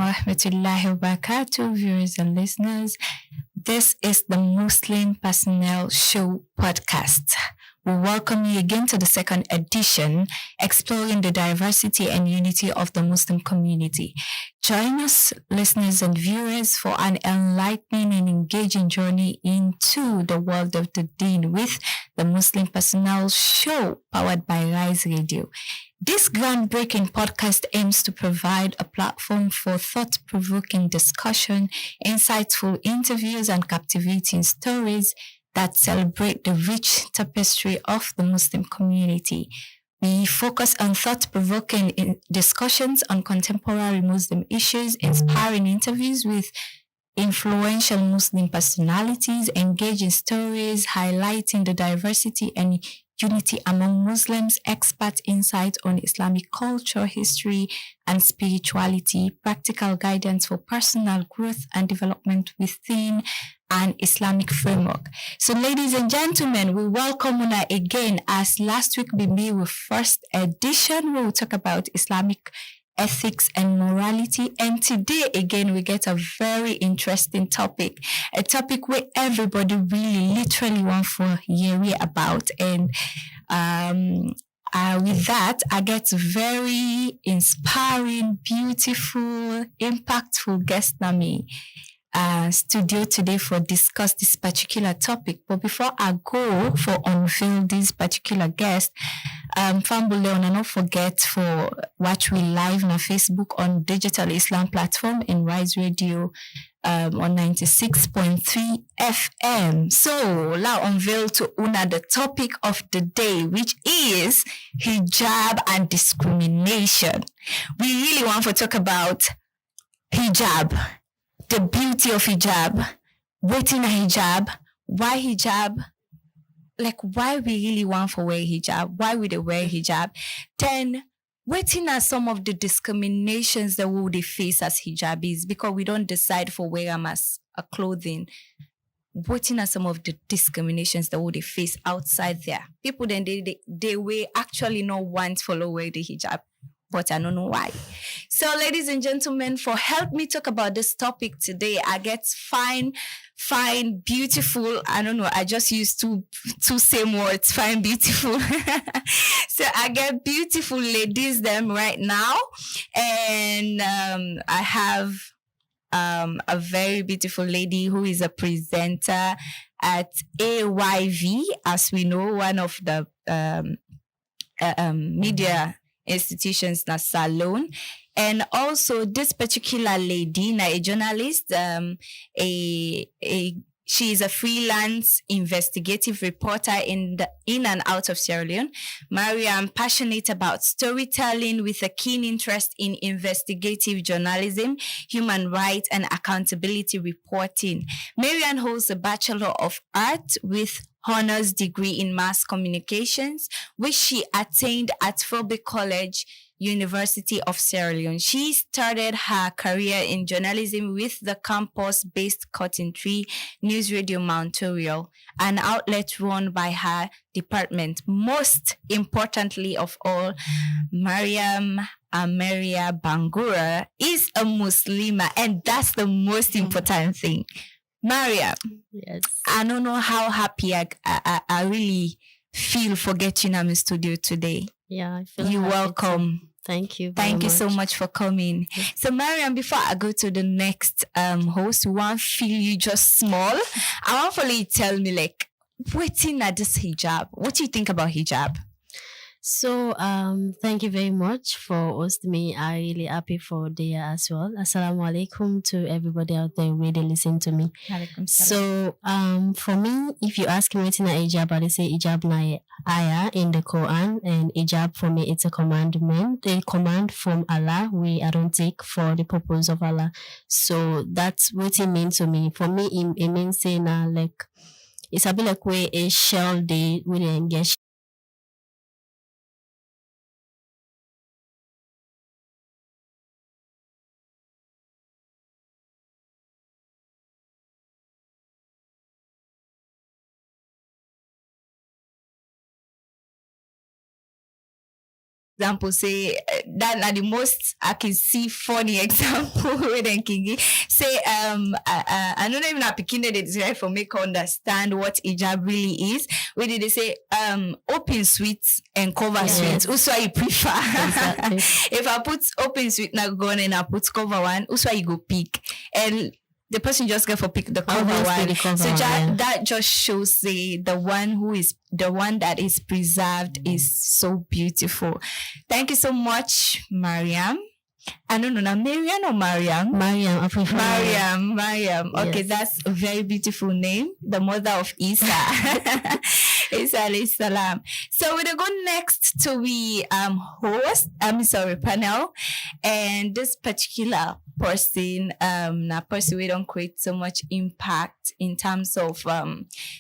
wa rahmatullahi wa barakatuh, viewers and listeners. This is the Muslim Personnel Show podcast. We welcome you again to the second edition, exploring the diversity and unity of the Muslim community. Join us, listeners and viewers, for an enlightening and engaging journey into the world of the Deen with the Muslim Personnel Show, powered by Rise Radio. This groundbreaking podcast aims to provide a platform for thought-provoking discussion, insightful interviews, and captivating stories that celebrate the rich tapestry of the Muslim community. We focus on thought-provoking discussions on contemporary Muslim issues, inspiring interviews with influential Muslim personalities, engaging stories, highlighting the diversity and unity among Muslims, expert insight on Islamic culture, history, and spirituality, practical guidance for personal growth and development within an Islamic framework. So, ladies and gentlemen, we welcome Una again. As last week we made with first edition, we will talk about Islamic ethics and morality. And today, again, we get a very interesting topic, a topic where everybody really literally wants to hear about. And with that, I get very inspiring, beautiful, impactful guest Nami studio today for discuss this particular topic. But before I go for unveil this particular guest, Fambule, and don't forget for watch we live on Facebook on Digital Islam platform in Rise Radio on 96.3 FM. So now unveil to Una the topic of the day, which is hijab and discrimination. We really want to talk about hijab, the beauty of hijab, waiting a hijab, why hijab, like why we really want to wear hijab, why we they wear hijab, then waiting are some of the discriminations that we would face as hijabis because we don't decide for wear them as a clothing. Waiting are some of the discriminations that would face outside there. People then they will actually not want to follow wear the hijab, but I don't know why. So, ladies and gentlemen, for help me talk about this topic today, I get fine, beautiful. I don't know. I just used two same words, fine, beautiful. So I get beautiful ladies them right now, and I have a very beautiful lady who is a presenter at AYV, as we know, one of the media institutions na Salon. And also this particular lady, a journalist, she is a freelance investigative reporter in and out of Sierra Leone. Mariam, passionate about storytelling with a keen interest in investigative journalism, human rights, and accountability reporting. Mariam holds a Bachelor of Art with honors degree in mass communications, which she attained at Fulbright College, University of Sierra Leone. She started her career in journalism with the campus-based Cotton Tree News Radio Montorial, an outlet run by her department. Most importantly of all, Mariam Ameria Bangura is a Muslima, and that's the most important thing. Mariam, yes, I don't know how happy I really feel for getting in the studio today. Yeah, I feel You're welcome. Too. Thank you. Thank you so much for coming. Yes. So, Mariam, before I go to the next host, we want to feel you just small. I want for you to tell me, like, waiting at this hijab. What do you think about hijab? So, thank you very much for hosting me. I'm really happy for there as well. Assalamu alaikum to everybody out there really listening to me. So, for me, if you ask me what's a hijab, I say hijab na ayah in the Quran, and hijab for me it's a commandment, a command from Allah. I don't take for the purpose of Allah. So that's what it means to me. For me, it means saying like it's a bit like way a shell they will engage. example, say that are the most I can see funny example with Kingi. Say I don't even have picking it right for make understand what hijab really is. Where did they say open suite and cover suite? Also I prefer. Exactly. If I put open suite now gone and I put cover one, also I go pick. And the person just get for pick the cover one. That just shows the one that is preserved is so beautiful. Thank you so much, Mariam. I don't know now, Mariam or Mariam? Mariam, I prefer Mariam. Okay, yes. That's a very beautiful name. The mother of Isa. Isa alayhi salam. So we're gonna go next to the panel. And this particular person, we don't create so much impact in terms of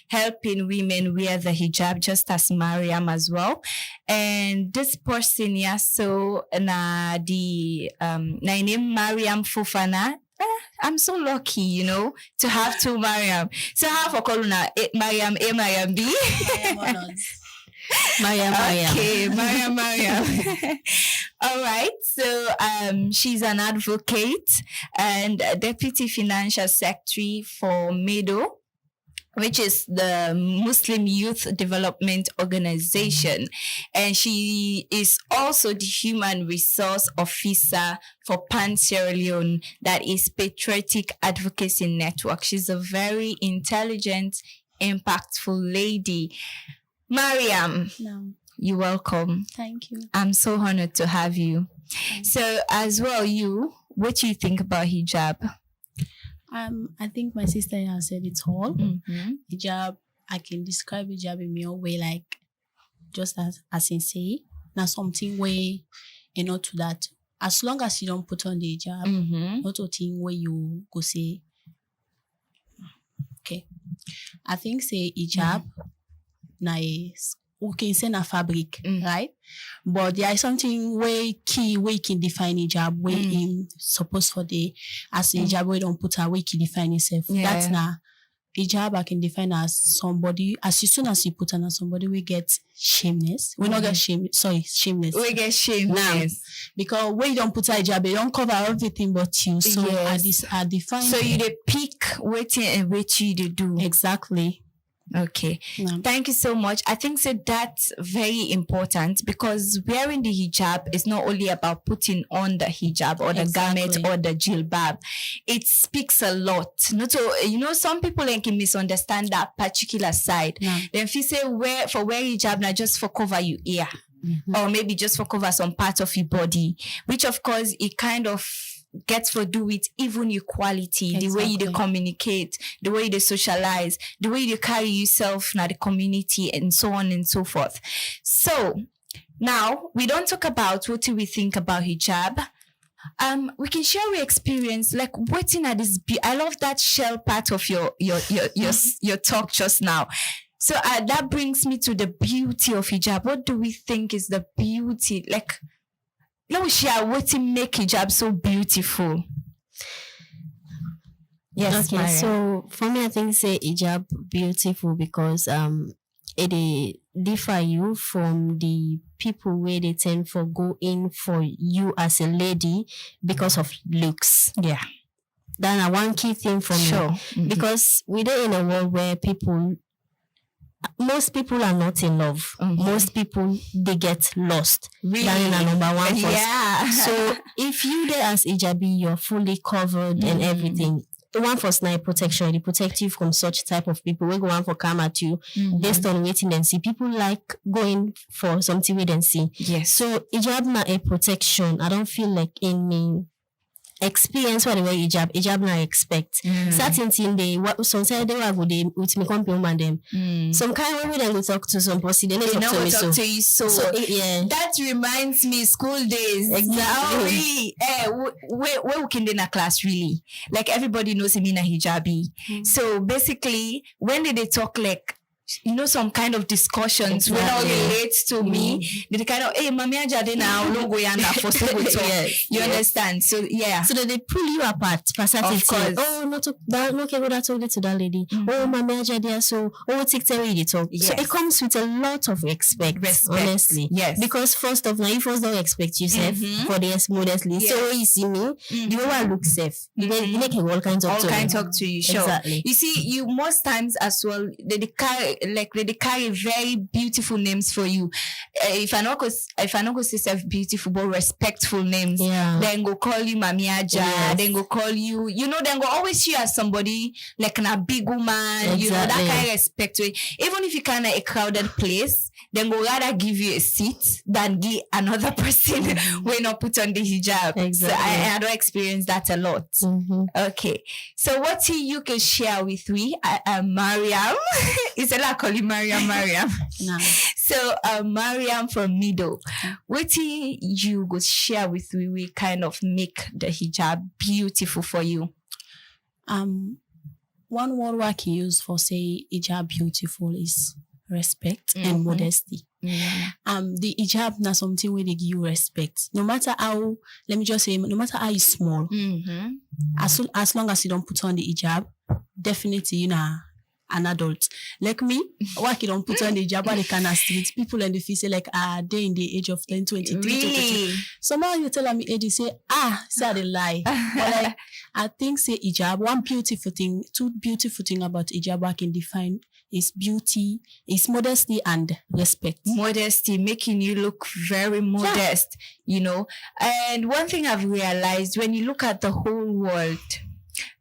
helping women wear the hijab, just as Mariam as well. And this person, so the name Mariam Fufana. I'm so lucky, to have two Mariam. So I have a column Mariam A, Mariam B. Mariam. Okay, Mariam. All right. So she's an advocate and a deputy financial secretary for MEDO, which is the Muslim Youth Development Organization. And she is also the human resource officer for Pan Sierra Leone, that is Patriotic Advocacy Network. She's a very intelligent, impactful lady. Mariam, you're welcome. Thank you. I'm so honored to have you. So as well, what do you think about hijab? I think my sister has said it all. Mm-hmm. Hijab, I can describe hijab in my own way, like just as in say, now something way, to that. As long as you don't put on the hijab, not a thing where you go say, okay. I think say hijab, nice. We can say na fabric, right? But there is something way key where you can define hijab, where in supposed for the as hijab we don't put away can define itself. Yeah. That's na hijab I can define as somebody as soon as you put on as somebody we get shameless. We not get shameless. We get shameless. Now, because when you don't put a hijab, you don't cover everything but you. So I define. So you the pick waiting and wait you to do. Exactly. Okay. Thank you so much. I think so that's very important because wearing the hijab is not only about putting on the hijab or the garment or the jilbab. It speaks a lot. Not so, some people can misunderstand that particular side. Then if you say wear hijab now just for cover your ear or maybe just for cover some part of your body, which of course it kind of gets for do with even equality, the way you communicate, the way you socialize, the way you carry yourself in the community and so on and so forth. So now we don't talk about what do we think about hijab. We can share our experience, like waiting at this. I love that shell part of your talk just now. So that brings me to the beauty of hijab. What do we think is the beauty? Like, let me share what make hijab so beautiful. Yes. Okay. Mariam. So for me, I think say hijab beautiful because it differ you from the people where they tend for go in for you as a lady because of looks. Yeah. That's one key thing for me. Mm-hmm. Because we're in a world where most people are not in love. Mm-hmm. Most people, they get lost. Really? That is number one first. Yeah. So if you there as hijabi, you're fully covered and everything. The one for snipe protection, it protect you from such type of people. We go on for come at you based on waiting and see. People like going for something wait and see. Yes. So hijab na a protection. I don't feel like any experience what the way hijab na expect. Certain thing they sometimes they will go with me compliment them. Some kind of way they go talk to some person, they talk to me so that reminds me school days. Exactly. Oh, really? Where we can in a class really? Like everybody knows me in a hijabi. So basically, when did they talk like some kind of discussions will not relate to me. The kind of, hey, Mami Ajade now, logo yana for yes, you understand? So yeah. So that they pull you apart. Of course. Oh, no, okay, what I told it to that lady. Oh, Mami Ajade, so take the talk. Yes. So it comes with a lot of respect. Honestly. Yes. Because first of all, you first don't expect yourself for this modestly. Yes. So when you see me, the way I look safe. You make all kinds of talk to you. Sure. Exactly. You see, you most times as well, they carry very beautiful names for you. If I not go say self beautiful but respectful names, then go call you Mami Aja, then go call you, then go always see you as somebody like a big woman, that kind of respect to it. Even if you kind of a crowded place, then go rather give you a seat than give another person when not put on the hijab. Exactly. So I don't experience that a lot. Okay. So what you can share with me, Mariam, is it like calling Mariam? No. So Mariam from Middle, what you go share with me, we kind of make the hijab beautiful for you? One word I can use for say hijab beautiful is respect and modesty. The hijab na something where they give you respect. No matter how, let me just say, no matter how you small, as long as you don't put on the hijab, definitely an adult. Like me, why you don't put on the hijab on the kind of street, people in the face say like, they in the age of 10, 23, really? 22. Somehow you tell me age, you say, say they lie. But like, I think say hijab, two beautiful thing about hijab I can define is beauty, is modesty and respect. Modesty, making you look very modest, And one thing I've realized, when you look at the whole world,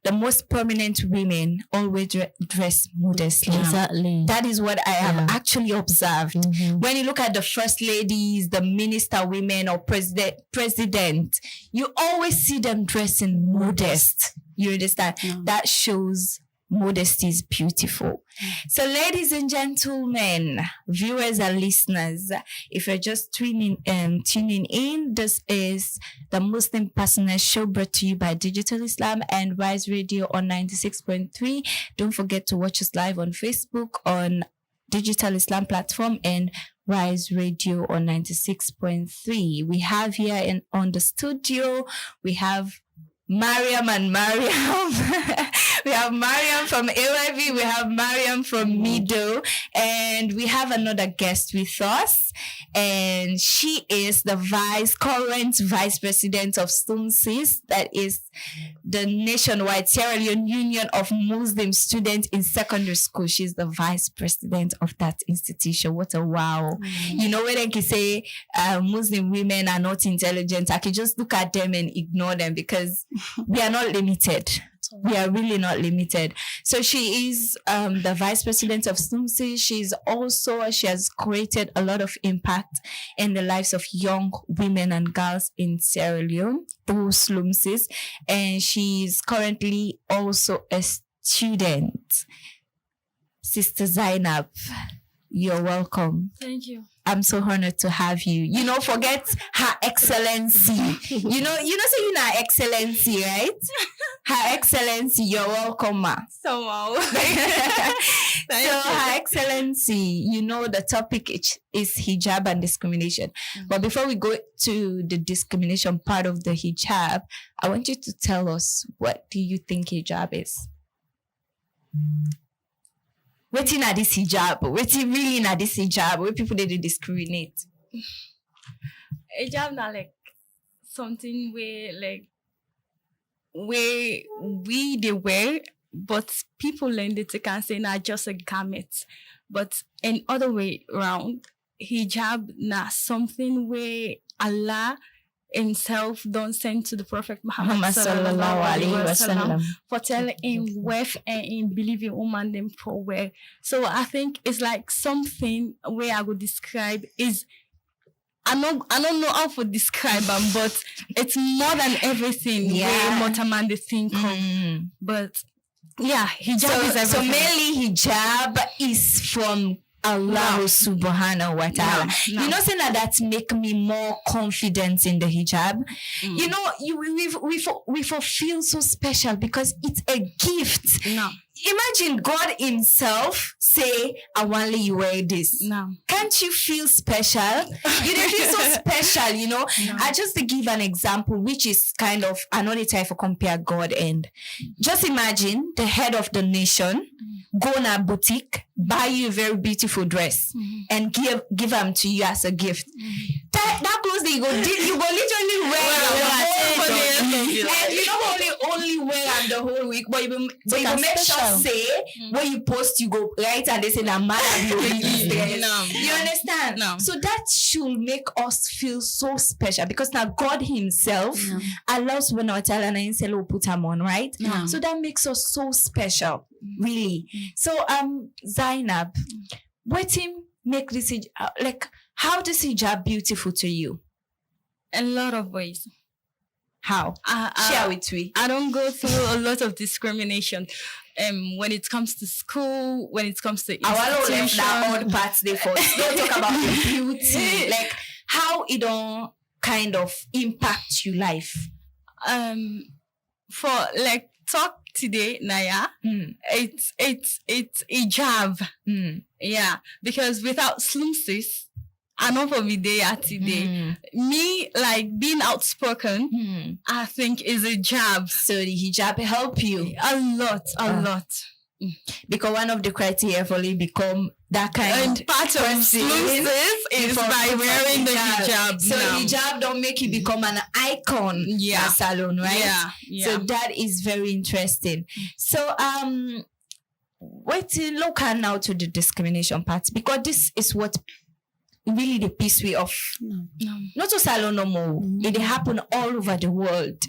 the most prominent women always dress modestly. Exactly. That is what I have actually observed. When you look at the first ladies, the minister women or president, you always see them dressing modest. You understand? That shows modesty is beautiful. So ladies and gentlemen, viewers and listeners, if you're just tuning in, this is the Muslim Personal Show brought to you by Digital Islam and Rise Radio on 96.3. Don't forget to watch us live on Facebook on Digital Islam platform and Rise Radio on 96.3. We have here on the studio, we have Mariam and Mariam. We have Mariam from AYV, we have Mariam from Mido, and we have another guest with us, and she is the current vice president of STUMSIS, that is the nationwide Sierra Leone Union of Muslim Students in Secondary School. She's the vice president of that institution. What a wow. When they can say Muslim women are not intelligent, I can just look at them and ignore them because we are not limited. We are really not limited. So she is the vice president of STUMSI. She has created a lot of impact in the lives of young women and girls in Sierra Leone through STUMSI. And she's currently also a student. Sister Zainab, you're welcome. Thank you. I'm so honored to have you. Forget Her Excellency. Say you're Her Excellency, right? Her Excellency, you're welcome, ma. So wow. Her Excellency, the topic is hijab and discrimination. But before we go to the discrimination part of the hijab, I want you to tell us, what do you think hijab is? Waiting at this hijab, waiting really at this hijab, where people they discriminate. Hijab na like something where we they wear, but people learn it can say not just a garment. But in other way around, hijab na something where Allah himself don't send to the Prophet Muhammad sallallahu alaihi wasallam for telling him worth and in believing woman them for wear. So I think it's like something where I would describe is I don't know how to describe them, but it's more than everything. Where Motaman the think of. But yeah, hijab is everything. So mainly hijab is from Allah subhanahu wa ta'ala. No. Saying that make me more confident in the hijab. We feel so special because it's a gift. No. imagine God himself say, I want you wear this. No. Can't you feel special? You don't feel so special, you know? No. I just to give an example, which is kind of another type of compare God and just imagine the head of the nation go in a boutique, buy you a very beautiful dress and give them to you as a gift. That clothes that you go literally wear and you don't only wear them the whole week, but you make sure say when you post you go right and they say that man have you dress. No. You understand? No. So that should make us feel so special because now God himself allows when our talent and put them on, right? No. So that makes us so special, really. So Zainab, what him make this like how does hijab beautiful to you? A lot of ways. How? Share with me. I don't go through a lot of discrimination. When it comes to school, when it comes to left that old parts they first. Don't talk about the beauty. Like how it don't kind of impact your life. For like talk today, Naya, it's hijab. Yeah, because without slumses, I know for me there today. Me like being outspoken, I think is a hijab. So the hijab help you a lot. Because one of the criteria for you become that kind and part of slumses is by wearing the hijab. So hijab don't make you become an icon in a salon, right? Yeah. So that is very interesting. So let's look at now to the discrimination part because this is what really the peace way of not to salon no more. It happen all over the world.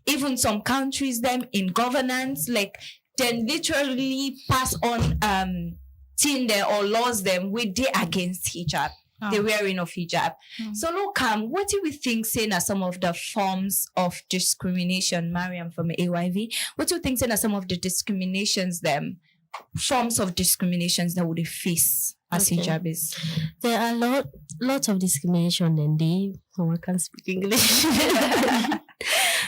Even some countries them in governance like they literally pass on thing there or laws them with they against hijab. The wearing of hijab. So look, what do we think saying are some of the forms of discrimination, Mariam from AYV? What do you think saying are some of the discriminations them forms of discriminations that would face as hijab is? There are lots of discrimination and I can't speak English.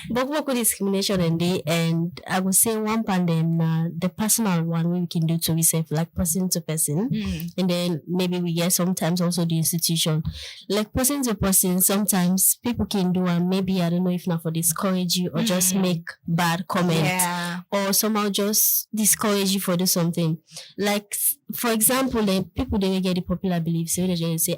But discrimination and I would say one part then the personal one we can do to ourselves, like person to person, and then maybe we get sometimes also the institution, like person to person. Sometimes people can do and maybe I don't know if not for discourage you or just make bad comments or somehow just discourage you for do something. Like for example, the people they will get the popular belief, so they just say,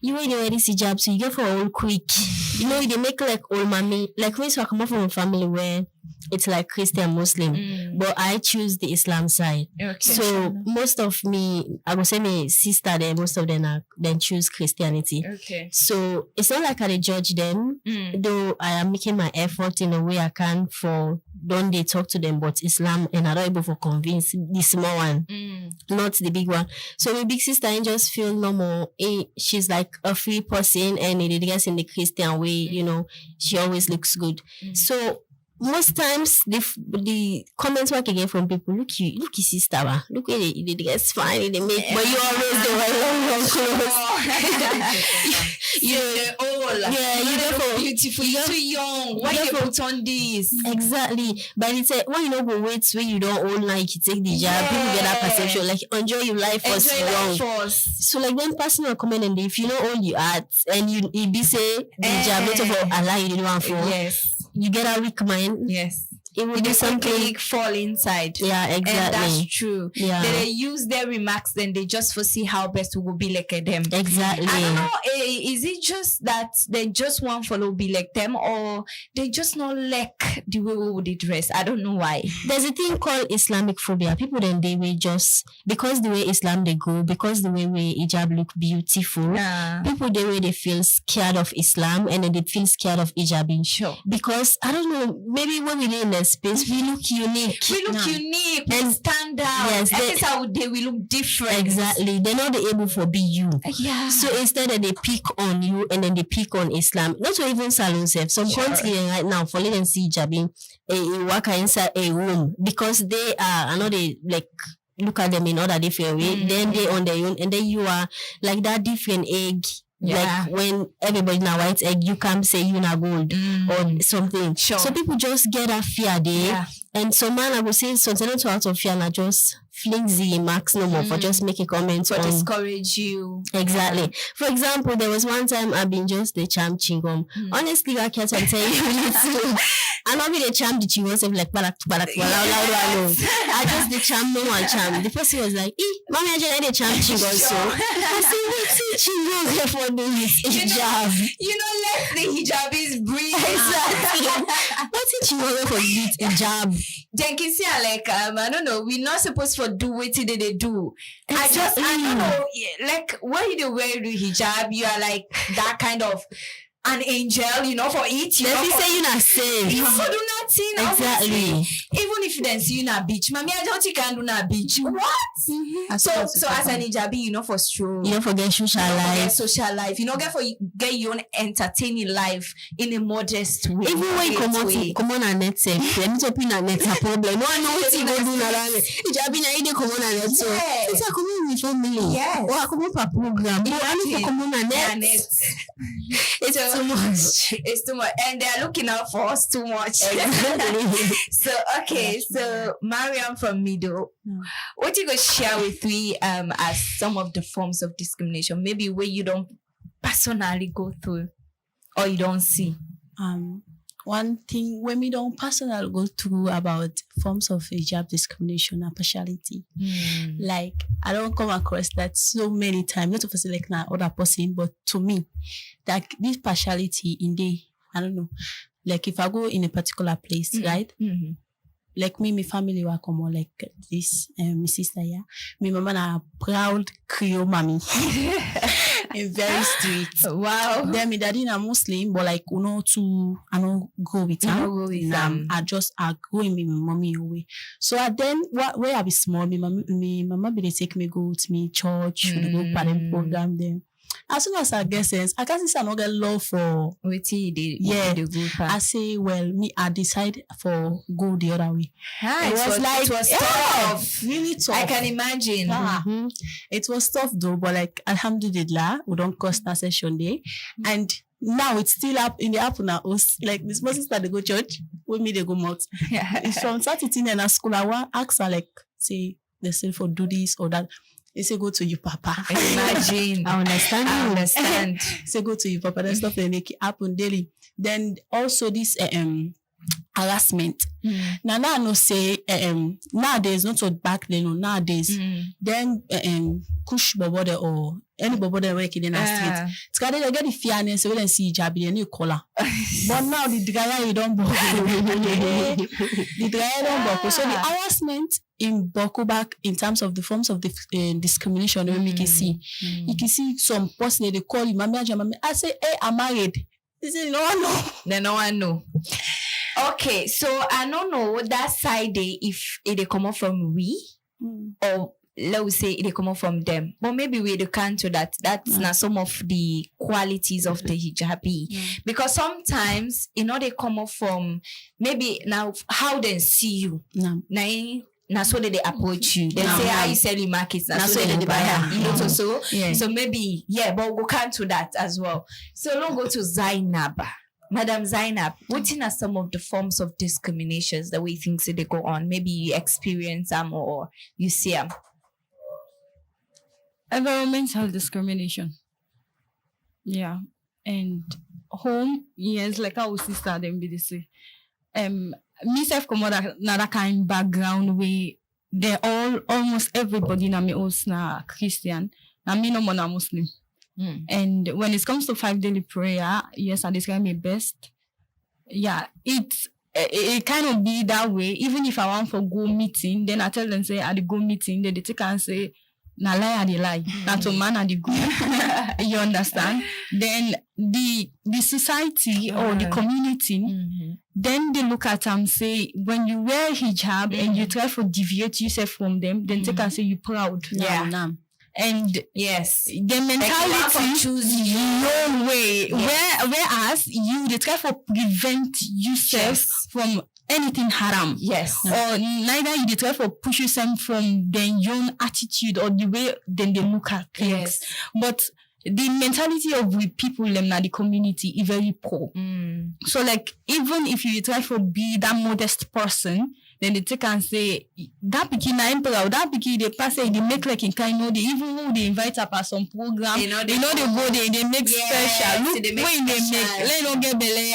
you ain't wear this hijab, so you get for all quick. You know, they make like old mommy, like when I come up from a family where it's like Christian Muslim, but I choose the Islam side. Okay. So most of me, I would say my sister there, most of them then choose Christianity. Okay. So it's not like I judge them, though I am making my effort in a way I can for don't they talk to them but Islam and I'm not able to convince the small one, not the big one. So my big sister I just feel normal. She's like a free person and it is in the Christian way, you know, she always looks good. So most times the comments I can get from people, look you sister, look at it, they get fine, they make, but you always do long clothes. You're beautiful, you're too young. Why you put on this? Exactly. But it's when you know go wait when you don't own like you take the job, people get that perception like enjoy your life first. So like when personal comment and if you know all you add and you be say the job not for Allah you didn't want for you get a weak mind. Yes. It will be something fall inside. Yeah, exactly. And that's true. Yeah. They use their remarks, then they just foresee how best will be like them. Exactly. I don't know, is it just that they just want follow be like them or they just not like the way we would dress? I don't know why. There's a thing called Islamic phobia. People then they will just because the way Islam they go, because the way hijab look beautiful, people the way they feel scared of Islam and then they feel scared of hijab. Sure. Because I don't know, maybe when we live in a space, we look unique. We and stand out. Yes, that is how they will look different. Exactly. They're not able to be you. Yeah. So instead that they pick on you and then they pick on Islam. Not to even salon self. Some countries right now for letting see hijab work inside a room because they are I know they like look at them in other different way. Then they on their own and then you are like that different egg. Like when everybody now white egg, you can't say you not gold or something. Sure. So people just get a fear there And so man, I would say something to out of fear and just flimsy marks no more for just make a comment to on discourage you. Exactly. For example, there was one time I've been just the charm chingom. Honestly, I can't tell you. I not be the charm the chingom say like balak. I just the charm no one charm. The person was like, mommy, I just the charm chingom so. I said, what's chingom here for this hijab? Let the hijab is breathe. Exactly. What's chingom for this hijab? Then can say like I don't know. We're not supposed to do what they do. I don't know. Like when you wear the hijab, you are like that kind of an angel, for it. Let me say you're not safe. You do nothing. Exactly. Even if you don't see you in a beach, mommy, I don't think I can do a beach. What? Mm-hmm. So as an hijabi, for stroll. You don't forget social life. You don't get your own entertaining life in a modest way. Even when you come on a net safe, let me open a net a problem. No, I know what you go do now. Hijabi na ide come on a net so. It's a come on with family. Yes. Or a come on per program. But I need to come on a net. It's too much. It's too much. And they're looking out for us too much. Exactly. So Mariam from Middle, what you gonna share with we as some of the forms of discrimination, maybe where you don't personally go through or you don't see? One thing when we don't personally go through about forms of hijab discrimination and partiality, like I don't come across that so many times, not to say like na other person, but to me, that this partiality in the, I don't know, like if I go in a particular place, right? Mm-hmm. Like me, my family were come on like this, my sister, yeah. My mama na proud Creole mommy. And very strict. Wow. Then my daddy na Muslim, but like, I don't go with him. I go in my mommy away. So then, where I be small, my mama be they take me go to me church, to go parent program then. As soon as I get sense, I can't say I don't get love for I say, well, I decide for go the other way. It was tough. Really tough. I can imagine. Mm-hmm. It was tough though, but like alhamdulillah, we don't cost that session day. And now it's still up in the app now. Like this person start to go church, with me they go out. It's from Saturday in a school. I want ask her like say they say for do this or that. They say go to you, Papa. Imagine. I understand. Say go to you, Papa. That stuff they make it happen daily. Then also this harassment. Now I know say nowadays not so back then. No, nowadays then kush bobode or any bobode working in a street. It's got to get the fairness so we don't see hijab in any color. But now the dryer you don't buckle. The dryer don't buckle. So the harassment in Back in terms of the forms of discrimination we can see. You can see some person they call you mommy. I say, hey, I'm married. They say no one know. Then no one know. Okay, so I don't know that side if it come up from we or let's say it come up from them. But maybe we can to that. That's not some of the qualities of the hijabi. Because sometimes they come up from maybe now how they see you. Now so they approach you. They say how you sell your markets. Now so they buy you. So maybe but we can to that as well. So let's go to Zainab. Madam Zainab, what are some of the forms of discriminations that we think they go on? Maybe you experience them or you see them. Environmental discrimination. Yeah. And home, yes, like our sister them be the say. Myself come out that kind of background where they almost everybody na me house na Christian. Na me no more na Muslim. And when it comes to 5 daily prayer, yes, I describe my best. Yeah, it kind of be that way. Even if I want for go meeting, then I tell them say at the go meeting, then they take and say na lie I dey lie, na to man I dey go. You understand? Then the society or the community, then they look at and say when you wear hijab and you try to deviate yourself from them, then take and say you proud. Yeah. And yes, the mentality choose your way. Whereas you they try to prevent yourself from anything haram. Yes. Or neither you they try to push yourself from their own attitude or the way then they look at things. Yes. But the mentality of we people in the community is very poor. So like even if you try to be that modest person, then they take and say that pikin na emperor, that pikin they pass it, they make like in kind of they even who they invite up at some program, they go there, they make special. Look when they make, let not get belay.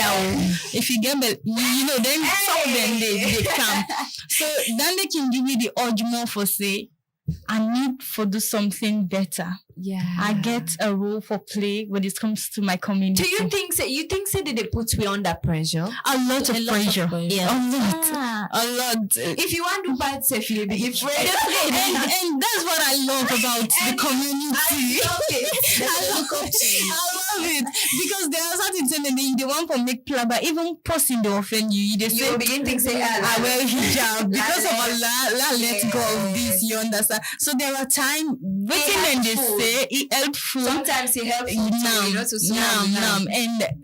If you get belay, then some of them they come. So then they can give you the urge more for say, I need for do something better. Yeah, I get a role for play when it comes to my community. Do you think that they put me under pressure? A lot of pressure. Yeah. A lot. If you want to bad self, you be afraid. And that's what I love about the community. I love it because there are certain things they want to make plan, but even person they offend you, they say, begin to say, I wear hijab because of Allah. Let go of this. You understand? So there are times waiting and they say it helpful. Sometimes it helps you and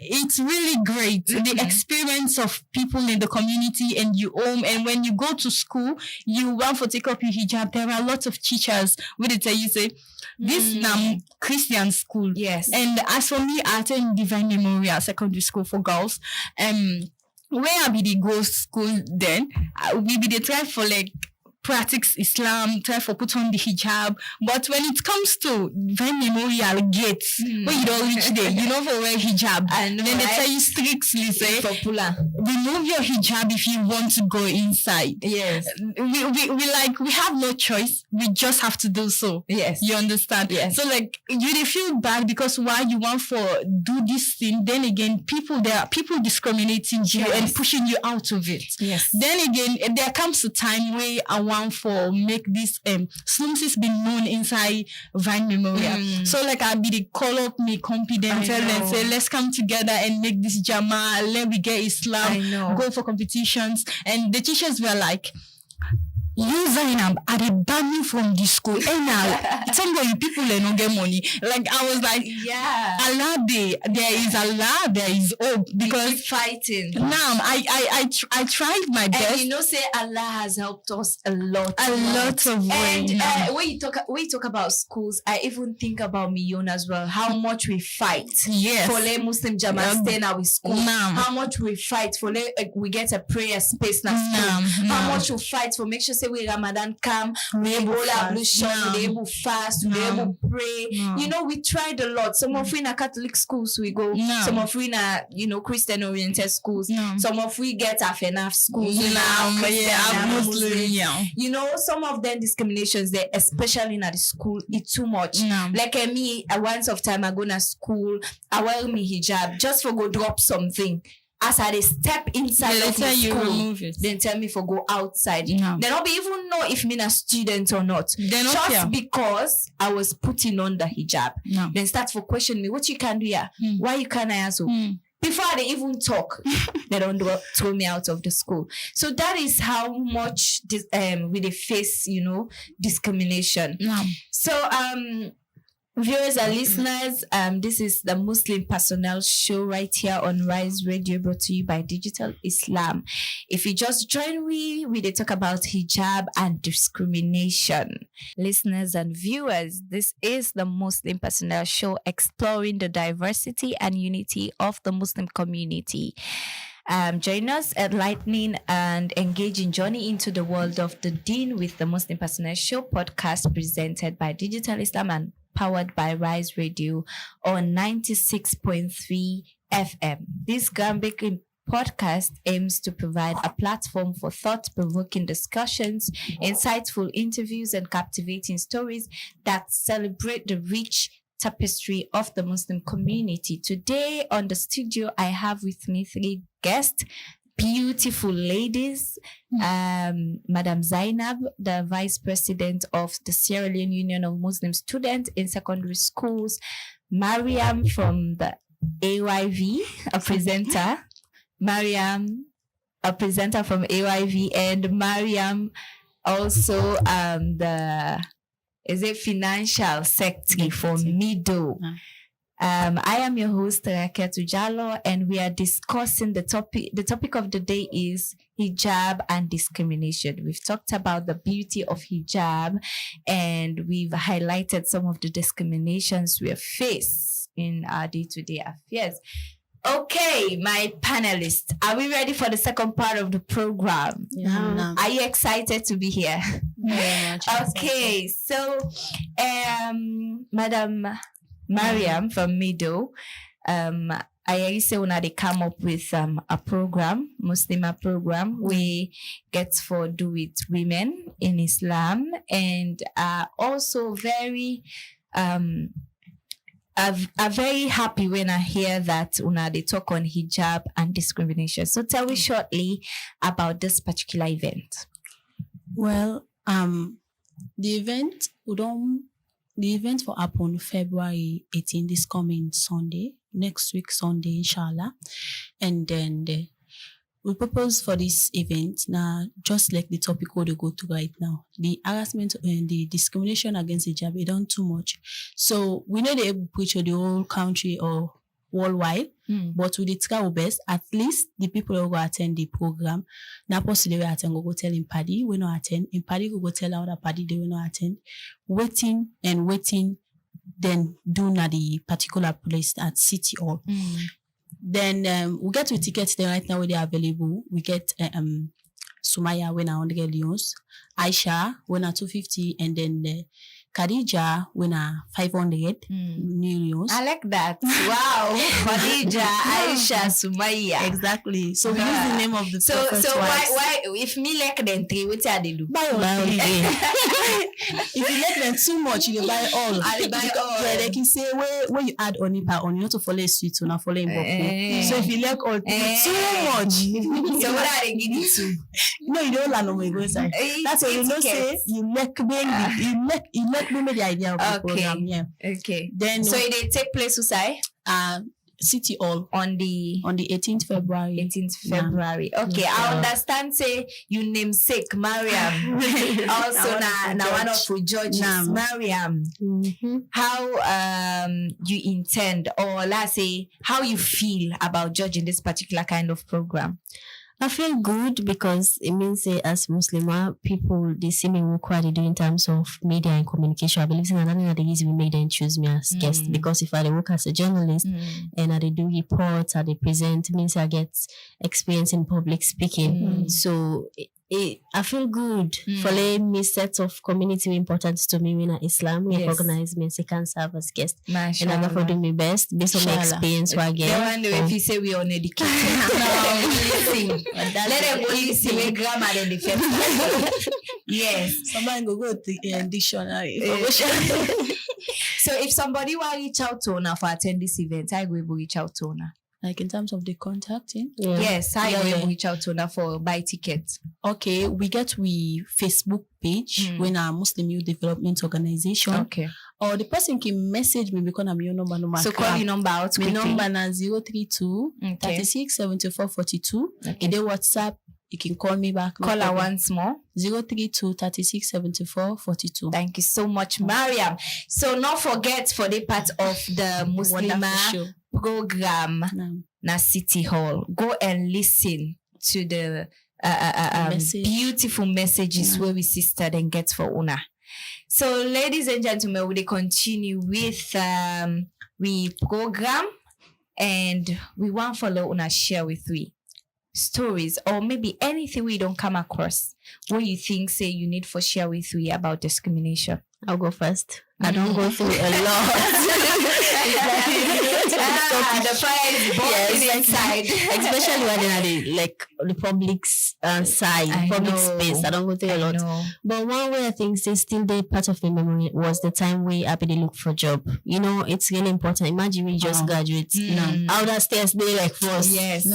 it's really great. The experience of people in the community and you home, and when you go to school, you want to take up your hijab. There are lots of teachers where they tell you say this Christian school. Yes. And as for me, I attend Divine Memorial Secondary School for girls. Where I be the go school then, we be the try for like practice Islam, try for put on the hijab. But when it comes to Divine Memorial gates, when you don't reach there, you know for wear hijab. And then they tell you strictly say, remove your hijab if you want to go inside. Yes. We have no choice. We just have to do so. Yes. You understand? Yes. So like you feel bad because why you want for do this thing, then again there are people discriminating you and pushing you out of it. Yes. Then again there comes a time where I want for make this slums be known inside Vine Memorial. So like I be the call up me confident, tell them say let's come together and make this Jama, let we get Islam, go for competitions. And the teachers were like, you Zainab, are they ban you from the school? And now, somebody people they don't get money. Like I was like, Allah, there is Allah, there is hope because keep fighting. Now I tried my best. And say Allah has helped us a lot of ways. And when you talk about schools, I even think about Mion as well. How much we fight for let Muslim Jamaat stay in our school. How much we fight for we get a prayer space in school. How much we fight for make sure say we Ramadan come, we able ablution, we able fast, we able pray. We tried a lot. Some of we in a Catholic schools we go. Some of we in a Christian oriented schools. Some of we get a FNAF schools. Some of them discriminations there, especially in the school, it's too much. Like me, once of time I go to school, I wear me hijab just for go drop something. As I step inside of the school, then tell me for go outside. They don't even know if me a student or not. Just because I was putting on the hijab. Then start for question me, what you can do here? Why you can't answer? Before they even talk, they don't throw me out of the school. So that is how much we face, discrimination. So viewers and listeners, this is the Muslim Personnel Show right here on Rise Radio, brought to you by Digital Islam. If you just join we talk about hijab and discrimination. Listeners and viewers, this is the Muslim Personnel Show, exploring the diversity and unity of the Muslim community. Join us, enlightening and engaging journey into the world of the Deen with the Muslim Personnel Show podcast, presented by Digital Islam and powered by Rise Radio on 96.3 FM. This groundbreaking podcast aims to provide a platform for thought-provoking discussions, insightful interviews, and captivating stories that celebrate the rich tapestry of the Muslim community. Today on the studio, I have with me 3 guests, beautiful ladies. Madam Zainab, the Vice President of the Sierra Leone Union of Muslim Students in Secondary Schools. Mariam from the AYV, a presenter. Mariam, a presenter from AYV, and Mariam also financial secretary for Mido. I am your host, Raketu Jallo, and we are discussing the topic. The topic of the day is hijab and discrimination. We've talked about the beauty of hijab, and we've highlighted some of the discriminations we face in our day-to-day affairs. Okay, my panelists, are we ready for the second part of the program? Yeah. Are you excited to be here? Very much. Okay, so Madam Mariam from Mido, I used to when they come up with a program, Muslimah program, we get for do with women in Islam, and also very I'm very happy when I hear that they talk on hijab and discrimination. So tell me shortly about this particular event. Well, the event will happen February 18, this coming Sunday, next week Sunday, inshallah. And then the purpose for this event, now just like the topic we go to right now, the harassment and the discrimination against hijab, it done too much. So we know they preach the whole country or worldwide, but we did try our best. At least the people who go attend the program, now possibly they attend go tell in party, we not attend. In party go tell other party they will not attend. Waiting, then do na the particular place at City Hall. Then we get with tickets there right now where they are available. We get Sumaya when I 100 leons, Aisha when I 250, and then Khadija when I 500 millions. I like that. Wow. Khadija, Aisha, Sumaya. Exactly. So we use the name of the So why if me like them three, what are they do? Buy all. If you like them too much, you buy all. I buy all. Yeah, they can say where you add onipa on, you not to follow a sweet or not follow in boku. So if you like all too much, So what are they giving to? no, you don't learn on my go side. That's why you know say you like me the idea of the program. Yeah. Okay. Then So they take place Usai City Hall on the 18th February. 18th February. Okay, I understand. Say you namesake Mariam. Also now one of the judges, Mariam. How you intend, or let's say how you feel about judging this particular kind of program? I feel good because it means as Muslim people, they see me work what they do in terms of media and communication. I believe in another of the reason we make them choose me as guest, because if I work as a journalist and I do reports, I present, means I get experience in public speaking. So I feel good for letting me set of community importance to me in Islam. Recognize me and say can serve as guest. And I'm going to do my best based on my experience. They wonder if you say we are uneducated. Listen. Let them go listen with grammar and the first. Yes. Somebody go to the dictionary. So if somebody will reach out to Ona for attend this event, I will reach out to Ona. Like in terms of the contacting? Yes, I will reach out to Ona for buy tickets. Okay, we get Facebook page when our Muslim Youth Development Organization. Okay. Or the person can message me because I'm your number. So call your number out quickly. My number na 032 36 74 42. In the WhatsApp, you can call me back. Call her once more. 032 36 74 42. Thank you so much, Mariam. So not forget for the part of the Muslimah program na City Hall. Go and listen to the beautiful messages where we sister then get for Una. So ladies and gentlemen, we continue with we program, and we want follow Una share with we stories or maybe anything we don't come across what you think say you need for share with we about discrimination. I'll go first. I don't go through a lot. The fire is burning inside. Especially when they're like the public's side, public space. I don't go through a lot. But one way I think is still the part of the memory was the time we happily look for a job. You know, it's really important. Imagine we just graduate. Out that stairs they like first. Yes.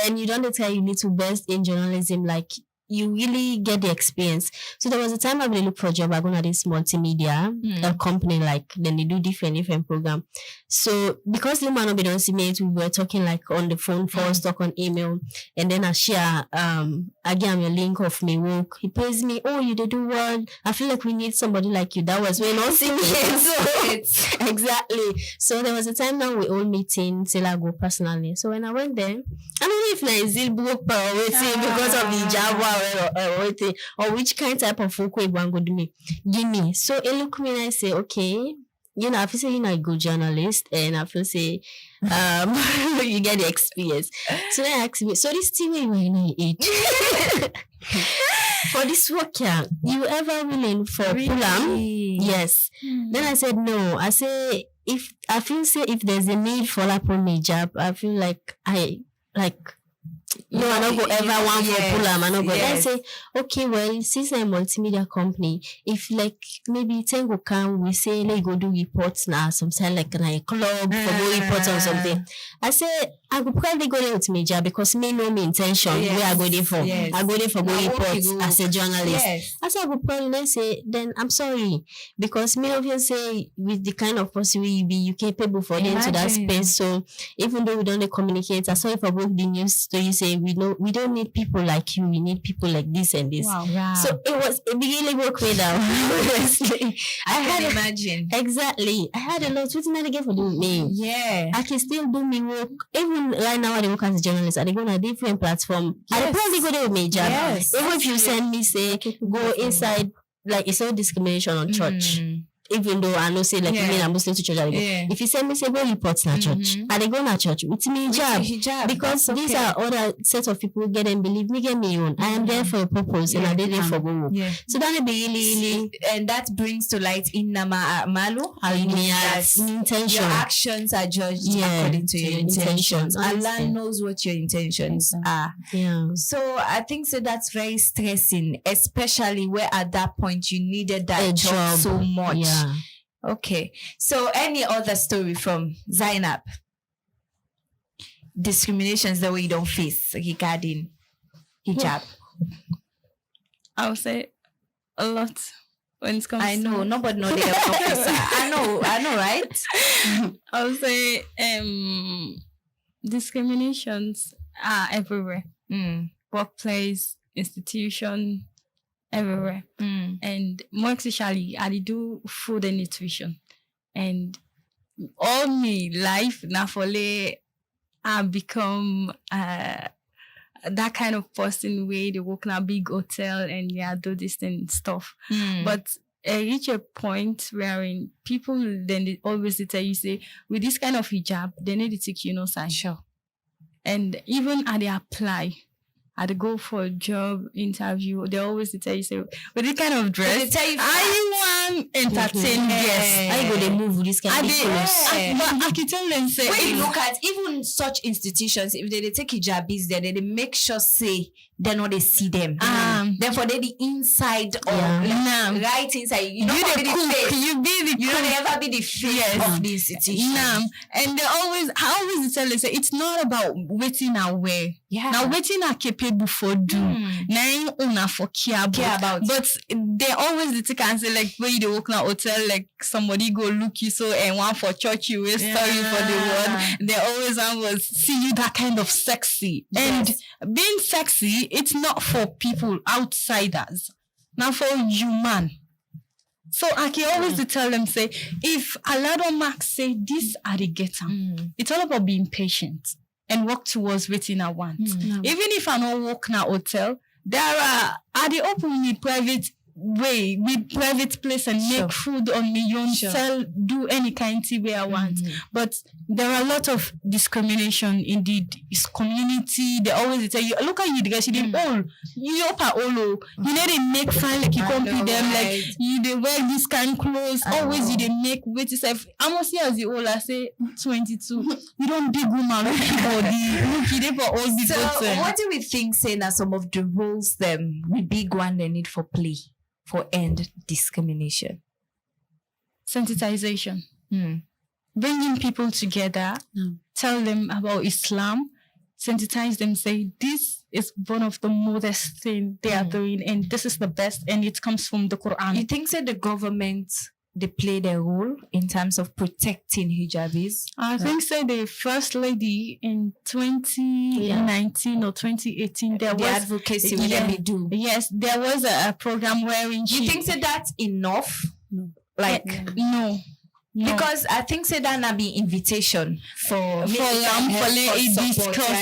And you don't tell you need to best in journalism, like you really get the experience. So there was a time I really looked for a job. I go to this multimedia company, like then they do different program. So because the man don't see me, we were talking like on the phone first, talk on email, and then I share I give him a link of my work. He praised me, oh, you did do well. I feel like we need somebody like you. That was when I see me. So exactly. So there was a time now we all meeting till I go personally. So when I went there, I don't know if I still broke because of the Java or which kind type of work we want to do me. Give me. So it look me and I say, okay, I feel say you're a good journalist, and I feel say you get the experience. So they asked me, so this thing when you were in age for this work, yeah, you ever willing for Pulam? Yes. Then I said no. I say if there's a need for lapel hijab, I feel like I don't go ever want for Pulam. I don't go. Then I say, okay, well, since I'm a multimedia company, if like maybe Tango can we say like go do reports now, something like a club for go reports or something. I say I could probably go there with me job because me know my intention where I go there for. I go there for go reports as a journalist. I say I could probably say then I'm sorry because me obviously with the kind of person we be you capable for them to that space. So even though we don't communicate, I saw if I broke the news story say we don't need people like you, we need people like this and this. Wow. So it really broke me down. Honestly. I can imagine. Exactly. I had a lot. What's not again for doing me? Yeah. I can still do me work. Even right now I work as a journalist. I go on a different platform. I probably go there with my job. Yes. Even if you send me say go inside, like it's no discrimination on church. Even though I know say like me I'm Muslim to church, I go. If you send me say go report na church, I dey go na church with me hijab because these are other set of people get and believe me get me own. I am there for a purpose and I dey there for go. So that will be really and that brings to light innama malu intention. Your actions are judged according to your intentions. Allah knows what your intentions are. So I think so that's very stressing, especially where at that point you needed that job so much. Okay. So any other story from Zainab? Discriminations that we don't face regarding hijab. I would say a lot when it comes I know, nobody knows they have I know, right? I would say discriminations are everywhere. Workplace, institution, everywhere. And more especially, I do food and nutrition. And all my life, Nafole, I become that kind of person where they work in a big hotel and do this and stuff. But I reach a point wherein people then they always tell you say, with this kind of hijab, they need to take sign. Sure. And even at they apply, I'd go for a job interview. They always tell you, say, with this kind of dress, they tell you, are you one entertain guests? I go they move with this kind of clothes. But I can tell them, say, when you look at even such institutions, if they take hijabis there, they make sure say they know they see them. Therefore, they the inside of right inside. You know, be the cook. You be the you cook. know, they ever be the face of the institution. And I always tell them, say, it's not about waiting away. Now waiting are capable for do. Now una for care about. But they always take and say like when you walk in a hotel, like somebody go look you so and one for church you will sorry for the word. They always always see you that kind of sexy. And being sexy, it's not for people outsiders. Now for human. So I can always tell them, say, if Allah don't mark say this are the getter, it's all about being patient and work towards waiting I want. Even if I don't work in a hotel, there are they open me private way, with private place and make food on my own, sell, do any kind of way I want. But there are a lot of discrimination in the community. They always tell you, look at you guys, you did all, you up at all, you know they make fun like you compete them, like you they wear this kind of clothes, always you they make with yourself. I must see as the old, I say 22. You don't big woman look you there for all the So what do we think saying that some of the roles them we big one they need for play? For end discrimination. Sensitization. Bringing people together, tell them about Islam, sensitize them, say this is one of the modest things they are doing and this is the best and it comes from the Quran. You think the government they play their role in terms of protecting hijabis? I think the first lady in 2019 or 2018 there was advocacy we do. Yes, there was a program wherein you think that's enough? No. Like no. Because I think that na be invitation for discuss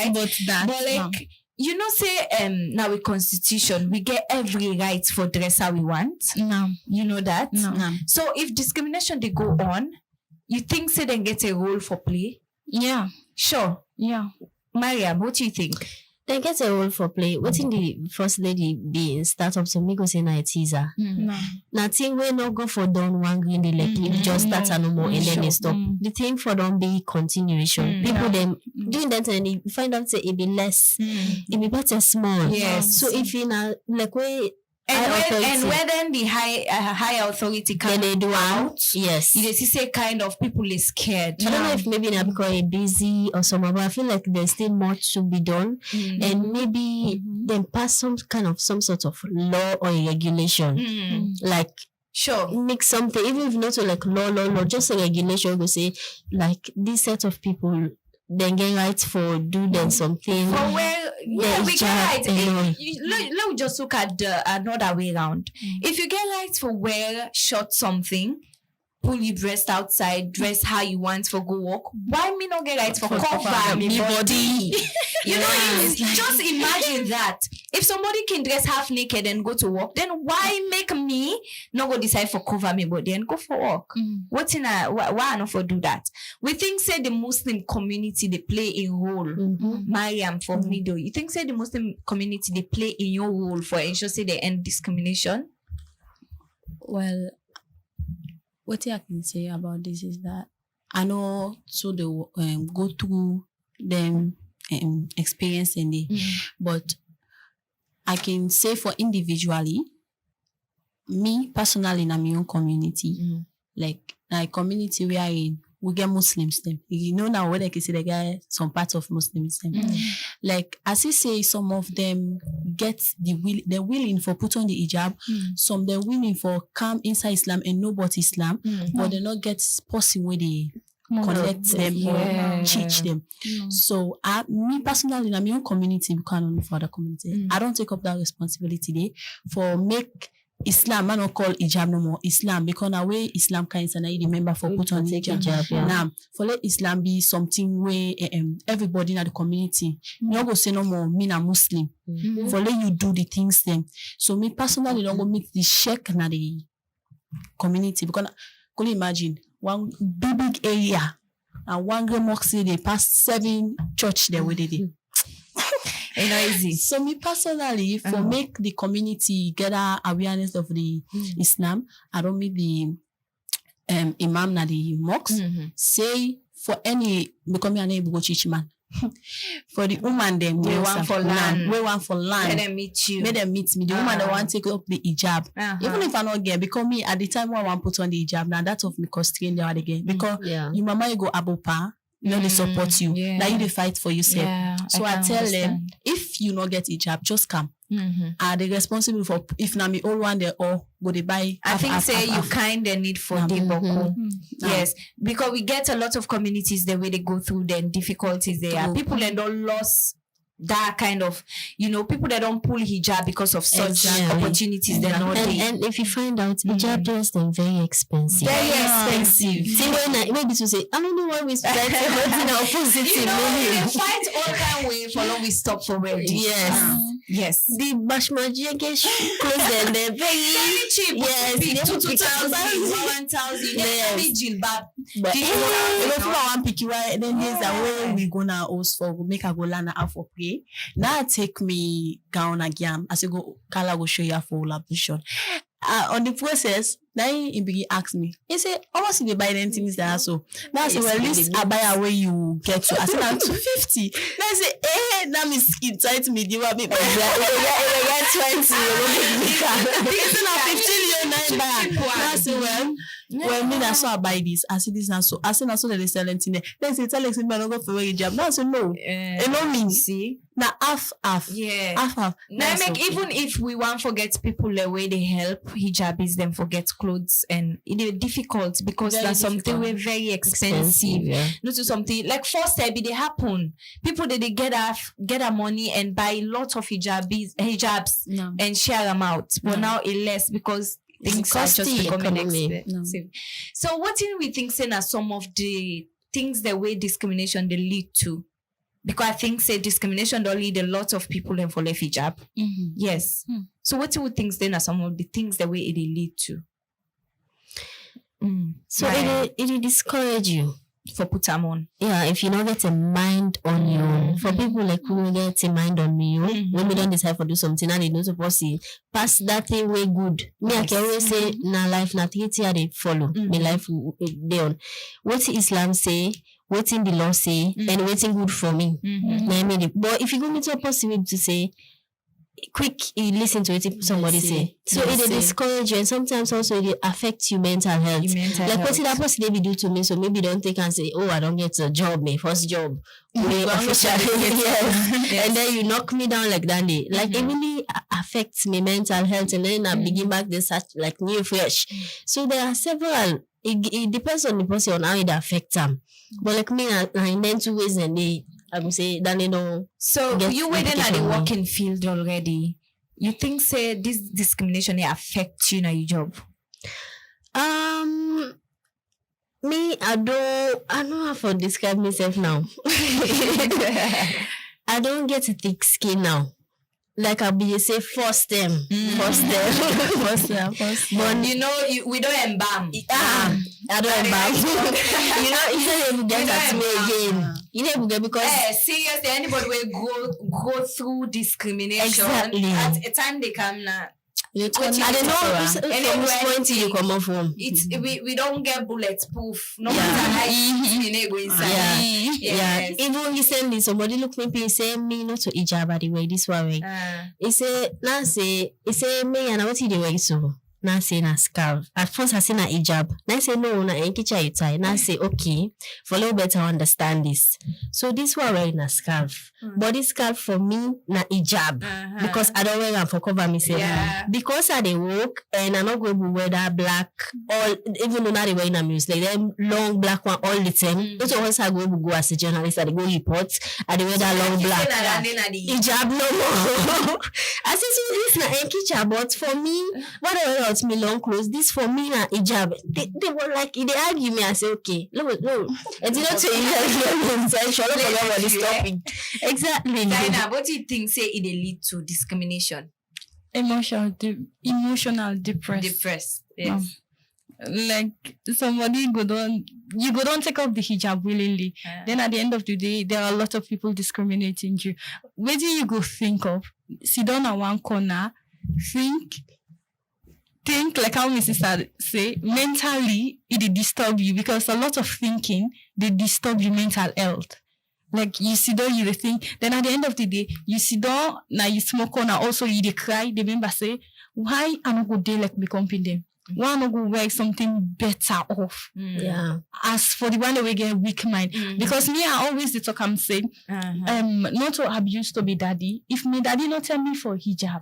about that. But like you know, say now with constitution, we get every right for dress how we want. No. You know that? No. So if discrimination they go on, you think say then get a role for play? Yeah. Sure. Yeah. Mariam, what do you think? They get a role for play. What in the first lady be start up so me go say na a teaser. No. Nothing we no go for done one green the like it just start no more and then it stop. The thing for don't be continuation. People them doing that and you find out say it be less. It be better small. Yes. So if in a like way And when then the high authority can they do out, yes. you just say kind of people is scared. I don't know if maybe now because you're busy or something, but I feel like there's still much to be done. And maybe then pass some sort of law or regulation. Like Sure. make something, even if not so like law, just a regulation go say like this set of people then get rights for do then something. For where we get right. alone. Let me just look at the another way around. If you get rights for wear short something, pull your breast outside, dress how you want for go walk, why me not get rights for cover me body? You know, just imagine that. If somebody can dress half naked and go to work, then why make me not go decide for cover me body and go for work? Why I not for do that? We think say the Muslim community they play a role. Mariam for me though. You think say the Muslim community they play in your role for ensure say they end discrimination? Well, what I can say about this is that I know so they go through them experience in it, but I can say for individually, me personally in my own community, like community we are in, we get Muslims them. You know now whether I can say they get some parts of Muslims them. Like as you say, some of them get they're willing for put on the hijab, some they're willing for come inside Islam and know about Islam, but they not get person where they connect them or teach them. So me personally in my own community, we can't only for other community. I don't take up that responsibility there for make Islam, I don't call hijab no more Islam because now way Islam kind of the member for put on hijab. Now for let Islam be something where everybody in the community you don't go say no more me na Muslim. For let you do the things then. So me personally don't go meet the sheikh na the community because could you imagine one big area and one great mosque they pass 7 church there with it. You know, easy. So me personally, for make the community get awareness of the Islam, I don't meet the imam na the mosque. Say for any become an able teach man. For the woman them we want for land. Let them meet you. Let them meet me. The woman that want to take up the hijab. Even if I not get because me at the time when I want put on the hijab, now that of me constrain there again. Because your mama you go abopa. You know, they support you. Now you they fight for yourself. So I tell them, if you not get hijab, just come. Are they responsible for if na me all one there or go they buy? I think say you kind of need for the boko. Yes, because we get a lot of communities the way they go through the difficulties they are. People that don't lost that kind of, you know, people that don't pull hijab because of such opportunities they're not and if you find out hijab dress then very expensive. See when maybe to say I don't know why we spend in the opposite. You know, they fight all that way for long we stop for wedding. Yes. The bashmaji get clothes and they're very cheap. Yes, 2,000, 1,000. Yes, jilbab. But if you want pick you then there's a way we gonna host for make a go lana out for pray. Now take me gown again as you go Kala go show you for ablution. On the process, then he begin ask me. He say, "How much they buy them things that so?" Now I say, "Well, at least I buy away you get to." I said, "I'm 250." Then I say, now me inside me give up me. Yeah, 20. This is not 15 back. Now I say, well, me that's so I buy this. I see this now so. I say now so that they sell it in there. Then say, tell me I don't go for a job. Now I say no. It don't mean see. Now half. Yeah. Half. Now make okay. Even if we want forget people the way they help hijabis them forget clothes and it is difficult because very that's something we're very expensive. Not to something like first step they happen. People that they get our money and buy lots of hijabs and share them out. But now it less because things are just becoming expensive. So what do we think saying are some of the things the way discrimination they lead to? Because I think say discrimination don't lead a lot of people in for left hijab. Yes. So what you would think then are some of the things that way it lead to? So it discourage you for put them on. Yeah, if you don't get a mind on your own. For people like who get a mind on me, when we don't decide to do something and they don't supposed to pass that thing way good. Me, I can always say, na life, na thing they follow. My life they on. What Islam say, what in the law say, and waiting good for me. But if you go into a possibility to say, quick, you listen to it somebody say. So it discourage you, and sometimes also it affects your mental health. Like what did that person they do to me? So maybe don't take and say, oh, I don't get a job, my first job. Yes. And then you knock me down like that. Like it really affects my mental health, and then I begin back this like new fresh. So there are several. It depends on the person on how it affects them. But like me, I in 2 ways and I would say that they don't. So you waiting at the working field already. You think say this discrimination affect you in your job? Me, I don't know how to describe myself now. I don't get a thick skin now. Like I'll be say first them. But you know, we don't embalm. I don't embalm. You know, you don't even get at me again. You never get because seriously, anybody will go through discrimination. Exactly. At a time they come now. I don't know from which point you come off from. We don't get bulletproof. No matter how you go inside. Yeah. Even recently, somebody looked me and say me not to hijab by the way this way. He say me and I want to the way so. Now say na scarf. At first I say na hijab. Now say no na enkicha you tie. Now say okay, for a little better understand this. So this one wearing a scarf. But this scarf for me na hijab because I don't wear them for cover myself. Because I dey work and I'm not going to wear that black all even though not they wearing a music like them long black one all the time. Those ones I go as a journalist. I go report. I dey wear that long black hijab no more. I say so this na enkicha but for me what I wear me long clothes. This for me na hijab. They were like they argue me. I say okay, no. And you know to you exactly. Diana, what do you think say it lead to discrimination? Emotional depressed. Yes. Like somebody you go don't take off the hijab willingly. Then at the end of the day, there are a lot of people discriminating you. Where do you go think of? Sit down at one corner, think like how my sister say, mentally it disturb you because a lot of thinking they disturb your mental health. Like you sit down, you think, then at the end of the day, you sit down, now you smoke on, also you they cry, they remember say, why I not go day like me company? Why not go wear something better off? As for the one that we get weak mind. Because me, I always talk and say, not to abuse to be daddy. If my daddy not tell me for hijab,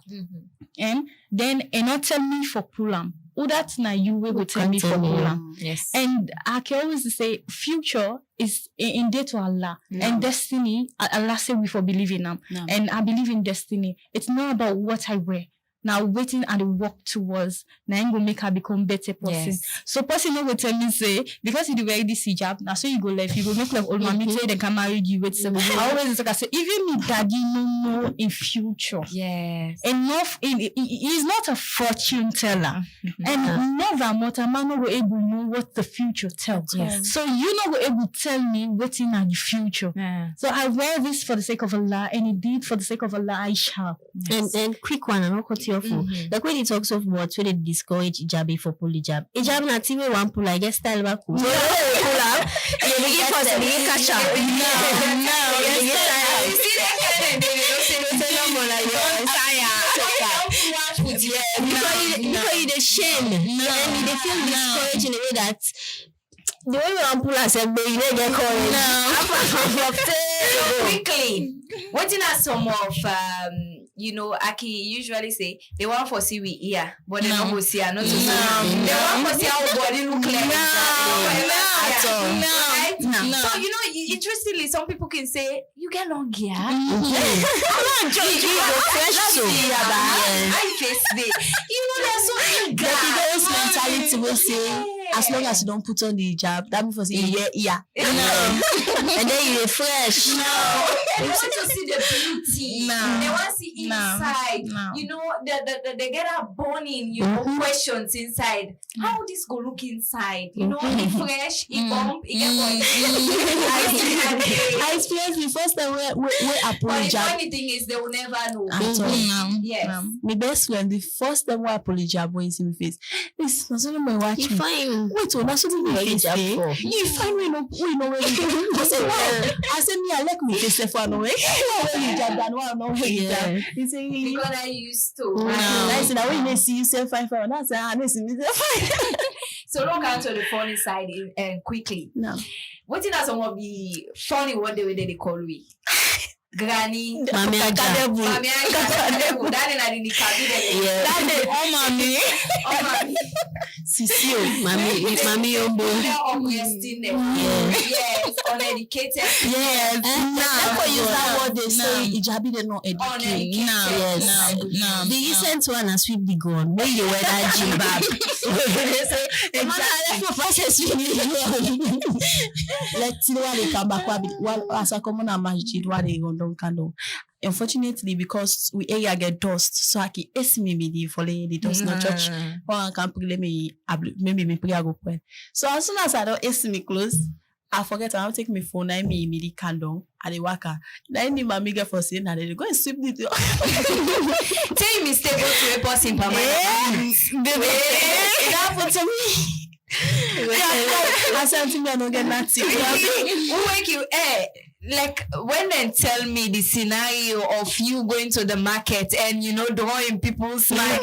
and not tell me for pulam. Oh, that's now you will tell me for pulam. Yes. And I can always say, future is in day to Allah. And destiny, Allah say we for believe in them. And I believe in destiny. It's not about what I wear. Now waiting and work towards now I'm gonna make her become better person. Yes. So person not go tell me say because you wear this hijab now so you go left you go make like old mommy say they can marry you with some. I always like I say even me daddy no know in future. Yes. Enough he's not a fortune teller. And never more man not go able to know what the future tells. Yes. So you not go able to tell me what's in the future. So I wear this for the sake of Allah and indeed for the sake of Allah I shall. Yes. And quick one I'm not like when he talks of what when they discourage hijab for pull hijab na TV one pull I guess style back pull out you begin first and you catch up because you shame and they feel discouraged in a way that the way we want pull ourselves but you don't get courage quickly what in some of you know, Aki usually say they want for see we ear, but they don't go see her. Not to see. They want for see our body look like. No. So you know, interestingly, some people can say you get long hair. I'm not judging you. I face it. You know, there's so many guys. Mentality will say. as long as you don't put on the hijab, that means for saying yeah. No. And then you refresh. No. They want to see the beauty. No. They want to see inside. No. You know, they get a burning, questions inside. How this go look inside? You know, it fresh, it bump, it get I experienced the first time where I put But the hijab. funny thing is, they will never know. Yes. My best friend, the first time I pull hijab when in my face, this not only my watch. You fine. Wait, that's what my face. You find we know where you go. I said, wow. I said, me, I like me face for no way. Hijab than one no hijab. He said, because I used to. I said, when you see yourself fine. That's I see me fine. So look out to the funny side quickly. No. What is that some of the funny what they call we? Granny, Mami Aja. Mami Aja, that is in the cabinet. Yeah. That is Sisio. Mami Ombo. Yes, uneducated. Yes. Therefore, use that word they say No. hijabi they not educate. No. The recent one has sweep the gun. When you wear that jilbab. They say, exactly. For process Let's see why they come back. While as a common masjid, why they go down candle. Unfortunately, because we area get dust, so I can estimate me for the dust no church. Or I can pray me maybe me prayer go pray. So as soon as I don't estimate close, I forget I'll take my phone and me the candle at the worker. Then me my mega for saying that they go and sweep the door. Tell me stable to a person permanent. It happened to me. I said to me I don't get nothing. Who wake you? Like when they tell me the scenario of you going to the market and drawing people's mind,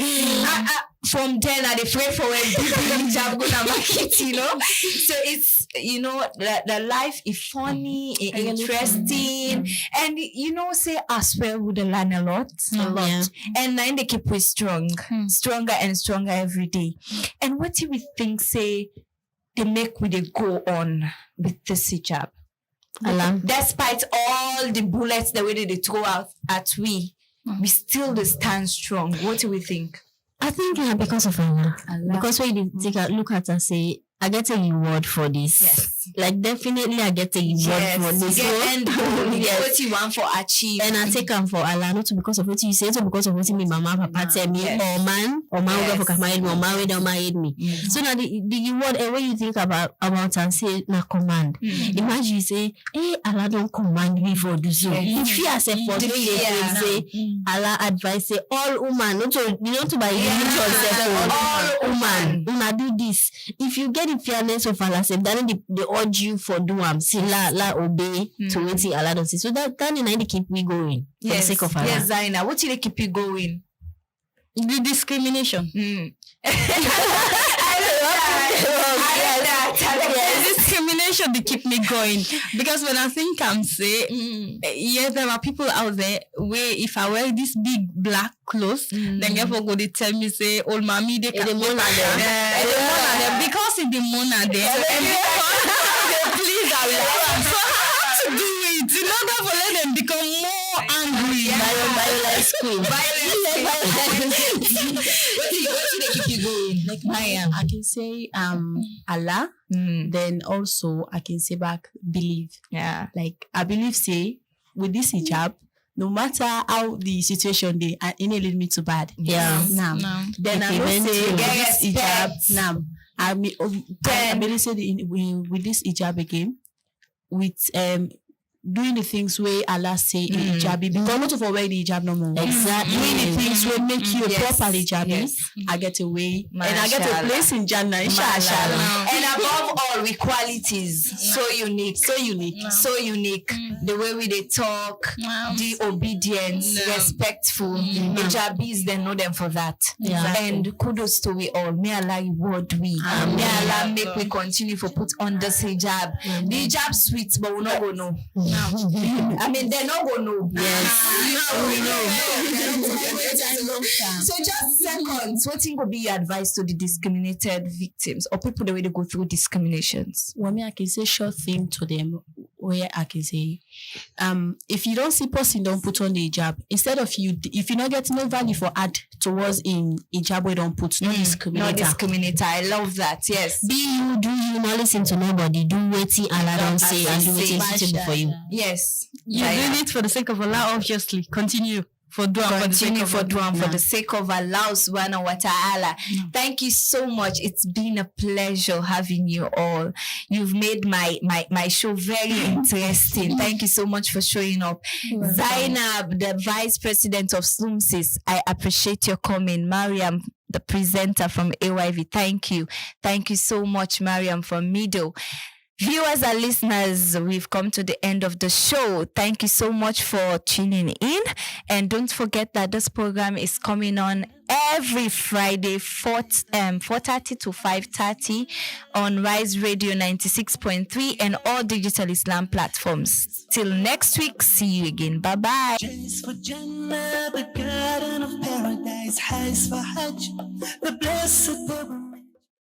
from then I afraid for when people jab go to market, So it's the life is funny, interesting, and say as well we learn a lot, and then they keep we stronger and stronger every day. And what do we think say they make we they go on with this hijab? Despite all the bullets the way they throw out at we still stand strong. What do we think? I think because of Allah. Because when you take a look at and say, I get a reward for this. Yes. Like definitely I get a reward for this. What you want for achieve. And I take them for Allah, not because of what you say, not because of what my mama, papa tell me, or man who got married me, or married or married me. So now the reward, and when you think about and say, na command. Imagine you say, hey, Allah don't command me for do so. If you as a for say, Allah advise say, all woman, not to buy yourself, all woman, una do this. If you get the fairness of Allah, say, then they urge you for do say la obey to what Allah does say. So that in keep me going for the sake of Allah. Yes, Zaina, what did they keep you going? The discrimination. Discrimination they keep me going because when I think I'm say there are people out there where if I wear this big black clothes then therefore go they tell me say old mommy they can because it's the mona there and please I will so I have to do it in order for let them become more angry Violence queen. What did they keep you going? Like I can say Allah. Then also I can say back believe. Yeah. Like I believe say with this hijab, no matter how the situation they it lead me to bad. Yeah. Then I will say with this hijab. I believe say with this hijab again, with doing the things where Allah say in hijabi because not for wear the hijab no more. Exactly. Doing the things where make you a proper hijabi, I get away and I get a place in Jannah, inshallah. And above all, with qualities so unique. The way we they talk, the obedience, respectful. Hijabis, they know them for that. And kudos to we all. May Allah reward we. May Allah make we continue for put on this hijab. The hijab sweet, but we not go know. I mean, they're not going to know. So just seconds, what would be your advice to the discriminated victims or people the way they go through discriminations? Well, I can say short thing to them. where I can say, if you don't see person don't put on the hijab, instead of if you not get no value for add towards in hijab we don't put, no discriminator. No discriminator. I love that. Yes. Be you, do you, not listen to nobody. Do waiting Allah don't say and do waiting suitable for you. Yes. You're doing it for the sake of Allah, obviously. Continue. Continue for the sake of Allah subhanahu wa ta'ala. Thank you so much. It's been a pleasure having you all. You've made my show very interesting. Thank you so much for showing up. Zainab, the Vice President of Slumsis, I appreciate your coming. Mariam, the presenter from AYV, thank you. Thank you so much, Mariam from Mido. Viewers and listeners, we've come to the end of the show. Thank you so much for tuning in. And don't forget that this program is coming on every Friday, 4:30 to 5:30 on Rise Radio 96.3 and all digital Islam platforms. Till next week, see you again. Bye-bye. The garden of paradise, for Hajj, the blessed